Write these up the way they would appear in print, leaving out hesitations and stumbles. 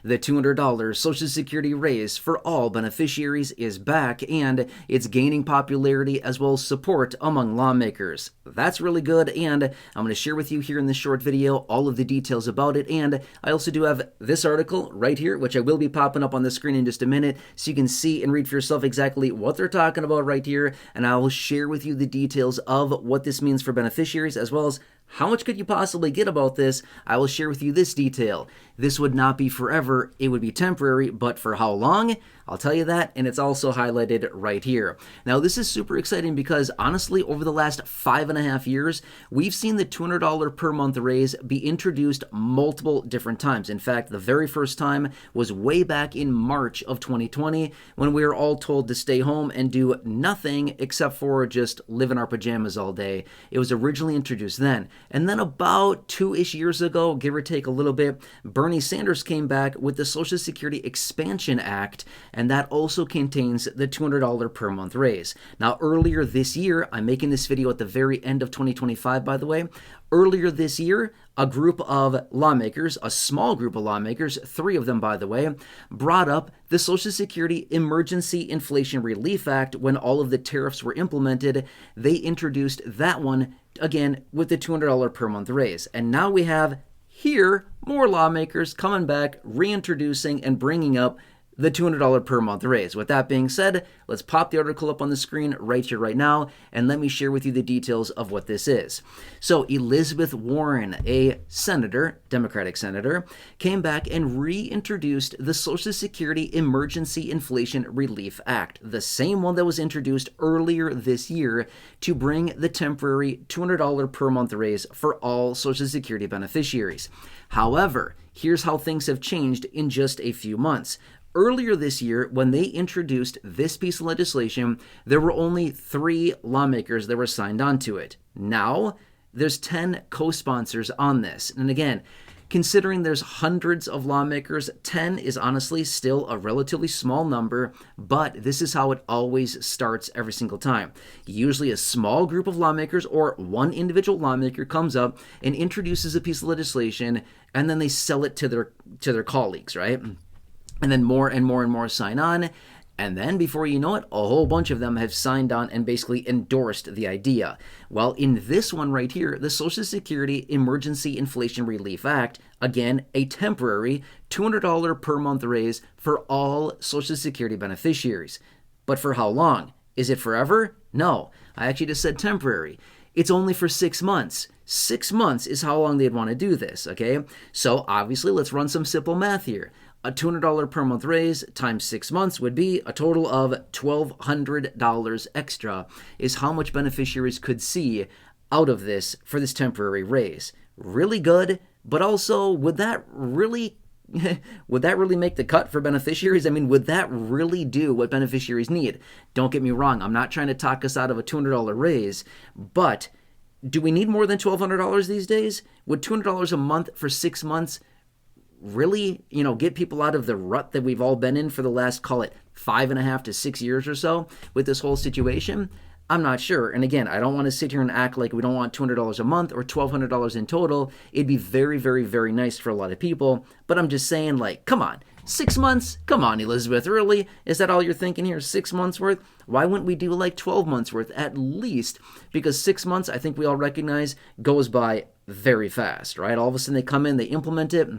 The $200 Social Security raise for all beneficiaries is back, and it's gaining popularity as well as support among lawmakers. That's really good, and I'm going to share with you here in this short video all of the details about it. And I also do have this article right here, which I will be popping up on the screen in just a minute, so you can see and read for yourself exactly what they're talking about right here. And I will share with you the details of what this means for beneficiaries, as well as how much could you possibly get about this. I will share with you this detail. This would not be forever, it would be temporary, but for how long? I'll tell you that, and it's also highlighted right here. Now, this is super exciting because, honestly, over the last 5.5 years, we've seen the $200 per month raise be introduced multiple different times. In fact, the very first time was way back in March of 2020, when we were all told to stay home and do nothing except for just live in our pajamas all day. It was originally introduced then. And then about 2-ish years ago, give or take a little bit, Bernie Sanders came back with the Social Security Expansion Act, and that also contains the $200 per month raise. Now, earlier this year, I'm making this video at the very end of 2025, by the way. Earlier this year, a group of lawmakers, a small group of lawmakers, 3 of them, by the way, brought up the Social Security Emergency Inflation Relief Act when all of the tariffs were implemented. They introduced that one, again, with the $200 per month raise. And now we have here more lawmakers coming back, reintroducing and bringing up the $200 per month raise. With that being said, let's pop the article up on the screen right here, right now, and let me share with you the details of what this is. So Elizabeth Warren, a senator, Democratic senator, came back and reintroduced the Social Security Emergency Inflation Relief Act, the same one that was introduced earlier this year to bring the temporary $200 per month raise for all Social Security beneficiaries. However, here's how things have changed in just a few months. Earlier this year, when they introduced this piece of legislation, there were only 3 lawmakers that were signed on to it. Now, there's 10 co-sponsors on this. And again, considering there's hundreds of lawmakers, 10 is honestly still a relatively small number, but this is how it always starts every single time. Usually a small group of lawmakers or one individual lawmaker comes up and introduces a piece of legislation, and then they sell it to their colleagues, right? And then more and more and more sign on. And then before you know it, a whole bunch of them have signed on and basically endorsed the idea. Well, in this one right here, the Social Security Emergency Inflation Relief Act, again, a temporary $200 per month raise for all Social Security beneficiaries. But for how long? Is it forever? No, I actually just said temporary. It's only for 6 months. 6 months is how long they'd want to do this, okay? So obviously, let's run some simple math here. A $200 per month raise times 6 months would be a total of $1,200 extra is how much beneficiaries could see out of this for this temporary raise. Really good, but also would that really make the cut for beneficiaries? I mean, would that really do what beneficiaries need? Don't get me wrong, I'm not trying to talk us out of a $200 raise, but do we need more than $1,200 these days? Would $200 a month for 6 months really, get people out of the rut that we've all been in for the last, call it 5.5 to 6 years or so with this whole situation? I'm not sure. And again, I don't want to sit here and act like we don't want $200 a month or $1,200 in total. It'd be very, very, very nice for a lot of people. But I'm just saying, come on, 6 months? Come on, Elizabeth, really? Is that all you're thinking here? 6 months worth? Why wouldn't we do 12 months worth at least? Because 6 months, I think we all recognize, goes by very fast, right? All of a sudden they come in, they implement it,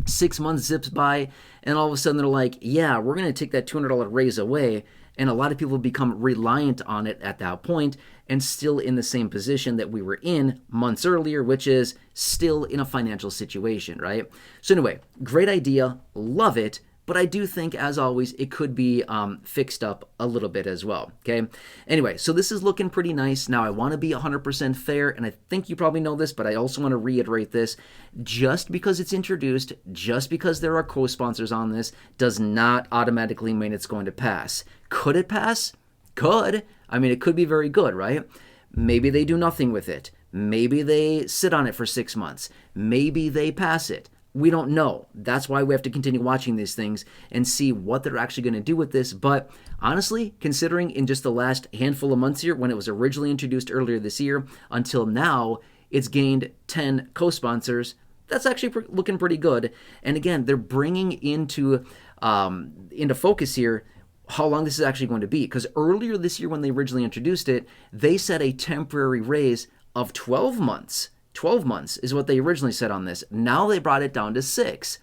6 months zips by, and all of a sudden they're like, yeah, we're going to take that $200 raise away. And a lot of people become reliant on it at that point and still in the same position that we were in months earlier, which is still in a financial situation, right? So anyway, great idea. Love it. But I do think, as always, it could be fixed up a little bit as well, okay? Anyway, so this is looking pretty nice. Now, I want to be 100% fair, and I think you probably know this, but I also want to reiterate this. Just because it's introduced, just because there are co-sponsors on this, does not automatically mean it's going to pass. Could it pass? Could. I mean, it could be very good, right? Maybe they do nothing with it. Maybe they sit on it for 6 months. Maybe they pass it. We don't know. That's why we have to continue watching these things and see what they're actually going to do with this. But honestly, considering in just the last handful of months here, when it was originally introduced earlier this year, until now, it's gained 10 co-sponsors. that's actually looking pretty good. And again, they're bringing into focus here how long this is actually going to be. Because earlier this year when they originally introduced it, they said a temporary raise of 12 months. 12 months is what they originally said on this. Now they brought it down to 6.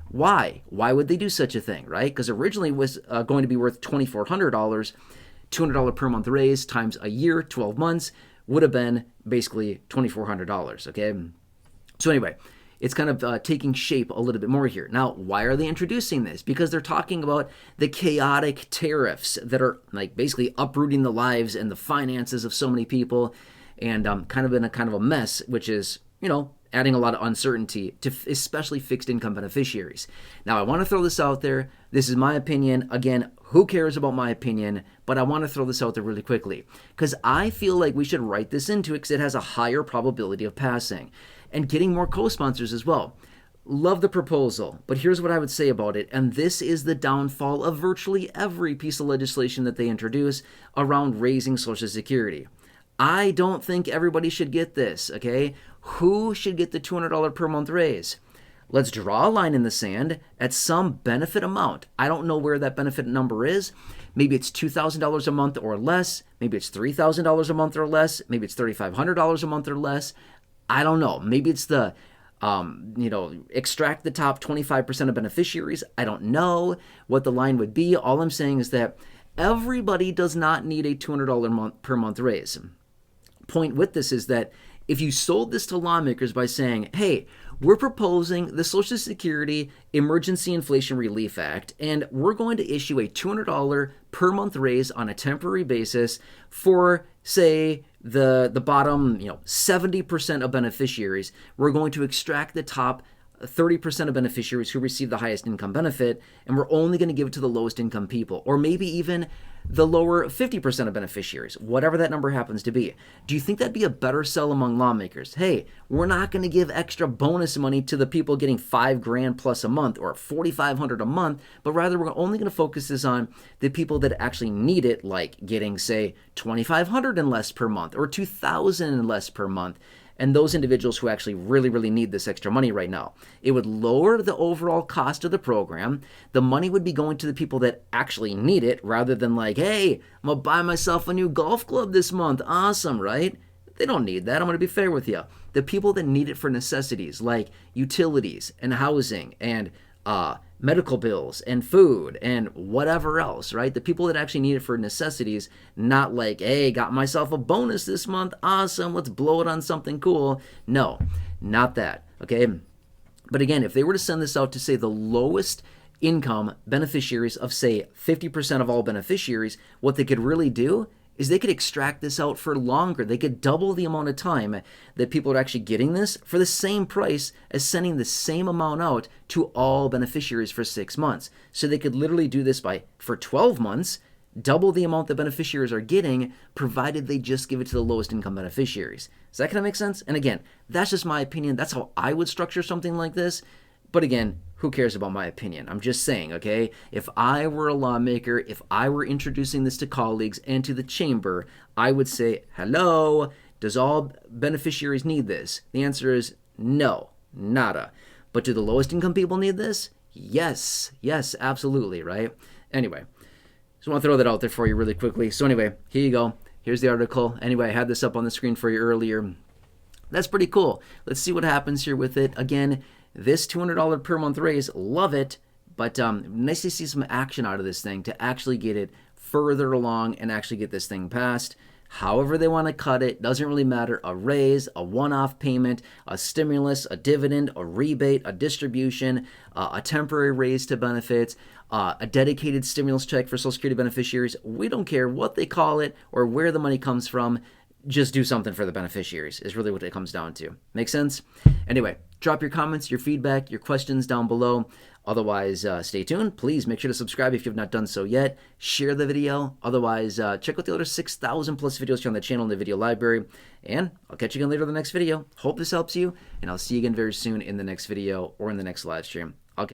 Why? Why would they do such a thing, right? Because originally it was going to be worth $2,400. $200 per month raise times a year, 12 months, would have been basically $2,400, okay? So anyway, it's kind of taking shape a little bit more here. Now, why are they introducing this? Because they're talking about the chaotic tariffs that are like basically uprooting the lives and the finances of so many people, and kind of in a kind of a mess, which is, adding a lot of uncertainty to especially fixed income beneficiaries. Now, I want to throw this out there. This is my opinion. Again, who cares about my opinion? But I want to throw this out there really quickly because I feel like we should write this into it because it has a higher probability of passing and getting more co-sponsors as well. Love the proposal, but here's what I would say about it, and this is the downfall of virtually every piece of legislation that they introduce around raising Social Security. I don't think everybody should get this, okay? Who should get the $200 per month raise? Let's draw a line in the sand at some benefit amount. I don't know where that benefit number is. Maybe it's $2,000 a month or less. Maybe it's $3,000 a month or less. Maybe it's $3,500 a month or less. I don't know. Maybe it's the, extract the top 25% of beneficiaries. I don't know what the line would be. All I'm saying is that everybody does not need a $200 per month raise. Point with this is that if you sold this to lawmakers by saying, hey, we're proposing the Social Security Emergency Inflation Relief Act, and we're going to issue a $200 per month raise on a temporary basis for, say, the bottom 70% of beneficiaries, we're going to extract the top 30% of beneficiaries who receive the highest income benefit, and we're only going to give it to the lowest income people, or maybe even the lower 50% of beneficiaries, whatever that number happens to be. Do you think that'd be a better sell among lawmakers? Hey, we're not going to give extra bonus money to the people getting $5,000 plus a month or $4,500 a month, but rather we're only going to focus this on the people that actually need it, like getting, say, $2,500 and less per month or $2,000 and less per month. And those individuals who actually really, really need this extra money right now. It would lower the overall cost of the program. The money would be going to the people that actually need it rather than like, hey, I'm going to buy myself a new golf club this month. Awesome, right? They don't need that. I'm going to be fair with you. The people that need it for necessities like utilities and housing and medical bills and food and whatever else, right? The people that actually need it for necessities, not like, hey, got myself a bonus this month. Awesome. Let's blow it on something cool. No, not that. Okay. But again, if they were to send this out to, say, the lowest income beneficiaries of, say, 50% of all beneficiaries, what they could really do is they could extract this out for longer. They could double the amount of time that people are actually getting this for the same price as sending the same amount out to all beneficiaries for 6 months. So they could literally do this for 12 months, double the amount that beneficiaries are getting, provided they just give it to the lowest income beneficiaries. Does that kind of make sense? And again, that's just my opinion. That's how I would structure something like this. But again, who cares about my opinion? I'm just saying, okay? If I were a lawmaker, if I were introducing this to colleagues and to the chamber, I would say, hello, does all beneficiaries need this? The answer is no, nada. But do the lowest income people need this? Yes, absolutely, right? Anyway, just want to throw that out there for you really quickly. So anyway, here you go. Here's the article. Anyway, I had this up on the screen for you earlier. That's pretty cool. Let's see what happens here with it. Again, this $200 per month raise, love it, but nice to see some action out of this thing to actually get it further along and actually get this thing passed. However they want to cut it, doesn't really matter. A raise, a one-off payment, a stimulus, a dividend, a rebate, a distribution, a temporary raise to benefits, a dedicated stimulus check for Social Security beneficiaries. We don't care what they call it or where the money comes from. Just do something for the beneficiaries is really what it comes down to. Make sense? Anyway, drop your comments, your feedback, your questions down below. Otherwise, stay tuned. Please make sure to subscribe if you have not done so yet. Share the video. Otherwise, check out the other 6,000 plus videos here on the channel in the video library. And I'll catch you again later in the next video. Hope this helps you, and I'll see you again very soon in the next video or in the next live stream.